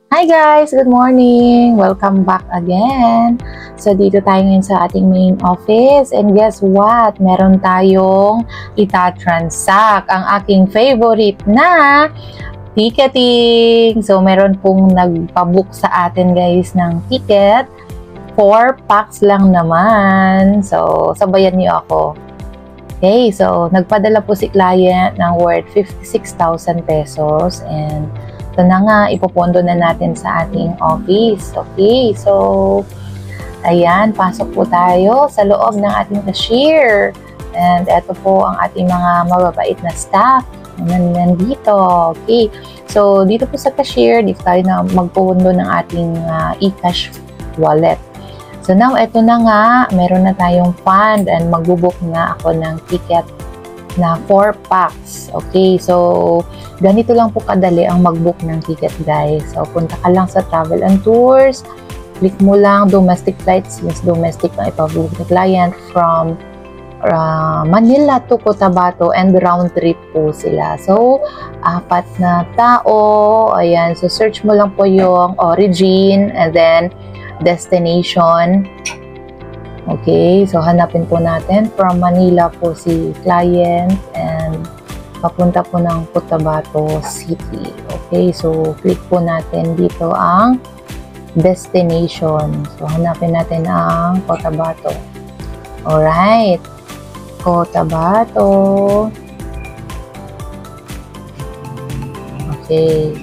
Hi guys! Good morning! Welcome back again. So dito tayo ngayon sa ating main office and guess what? Meron tayong itatransact ang aking favorite na ticketing. So meron pong nagpabook sa atin guys ng ticket. 4 packs lang naman. So sabayan niyo ako. Okay, so nagpadala po si client ng worth 56,000 pesos and ito na nga, ipopondo na natin sa ating office. Okay, so ayan, pasok po tayo sa loob ng ating cashier. And ito po ang ating mga mababait na staff na nandito. Okay, so dito po sa cashier, dito tayo na magpondo ng ating e-cash wallet. So now, ito na nga, meron na tayong fund and magbubook nga ako ng ticket na 4 packs. Okay, so ganito lang po kadali ang mag-book ng ticket guys. So punta ka lang sa travel and tours, click mo lang domestic flights, yes, domestic na ipabook ni client from Manila to Cotabato and round trip po sila. So 4 na tao, ayan, so search mo lang po yung origin and then destination. Okay, so hanapin po natin from Manila po si client and papunta po ng Cotabato City. Okay, so click po natin dito ang destination. So hanapin natin ang Cotabato. Alright, Cotabato. Okay,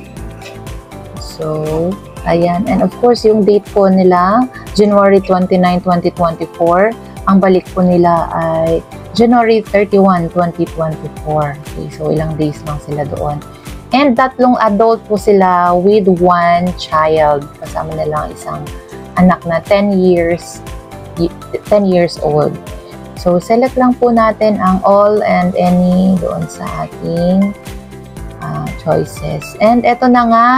so ayan, and of course yung date po nila January 29, 2024. Ang balik po nila ay January 31, 2024. Okay, so ilang days lang sila doon. And 3 adult po sila with 1 child. Kasama na lang isang anak na 10 years old. So select lang po natin ang all and any doon sa ating choices. And eto na nga,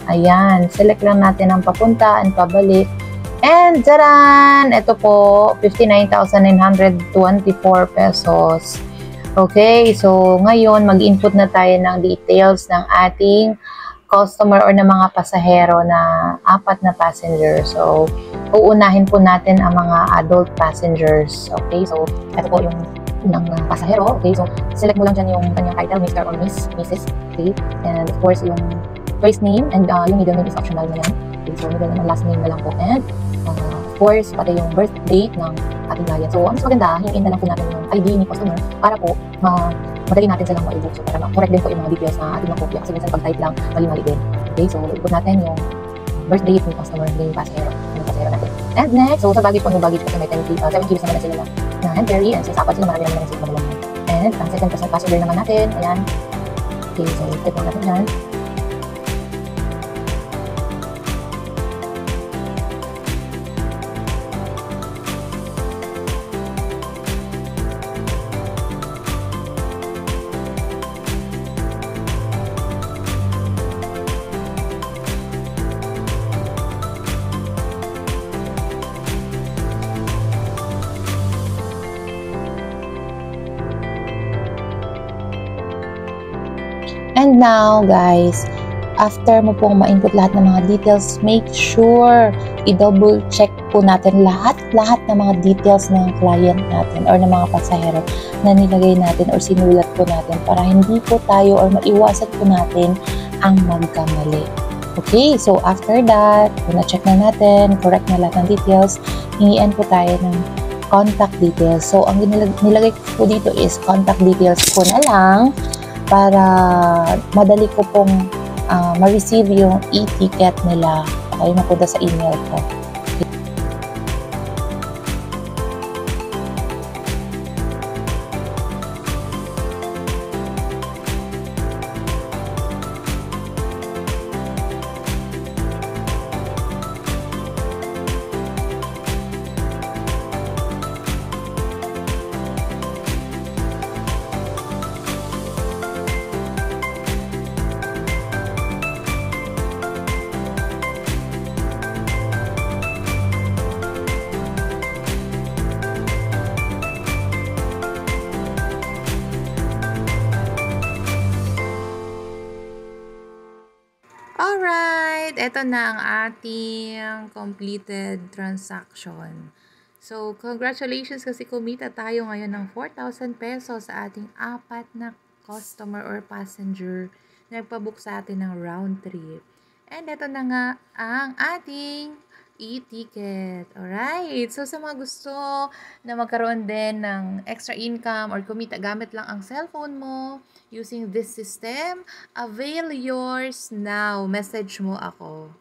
ayan, select lang natin ang papunta and pabalik. And taran! Ito po, 59,924 pesos. Okay, so ngayon mag-input na tayo ng details ng ating customer or ng mga pasahero na 4 na passengers. So, uunahin po natin ang mga adult passengers. Okay, so ito po yung unang pasahero. Okay, so select mo lang dyan yung kanyang title, Mr. or Miss, Mrs. Okay, and of course yung first name and yung middle name is optional na yan. Okay, so middle name, last name na lang po. And of course, pati yung birth date ng ating client. So, ang mas maganda, hingin na lang po natin yung ID ni customer para po madali natin silang ma-book. So, para correct din po yung mga details na ating makopya. Kasi minsan pag-type lang, mali-mali din. Okay, so ikot natin yung birth date ni customer, yung pasahero natin. And next, so sa baggage po, yung baggage kasi may 7 kilos naman na sila na hand carry. And since 4 sila, marami naman sila madalaman. And ang second passenger naman natin, ayan. Okay, so click natin dyan. And now, guys, after mo pong ma-input lahat ng mga details, make sure i-double check po natin lahat ng mga details ng client natin or ng mga pasahero na nilagay natin or sinulat po natin para hindi po tayo or maiwasan po natin ang magkamali. Okay, so after that, kung na-check na natin, correct na lahat ng details, hingian po tayo ng contact details. So, ang nilagay ko po dito is contact details ko na lang para madali ko pong ma-receive yung e-ticket nila. Okay, mapunta sa email ko. Alright, eto na ang ating completed transaction. So, congratulations kasi kumita tayo ngayon ng 4,000 pesos sa ating apat na customer or passenger na nagpabook sa atin ng round trip. And eto na nga ang ating e-ticket. Alright, so sa mga gusto na magkaroon din ng extra income or kumita gamit lang ang cellphone mo using this system, avail yours now. Message mo ako.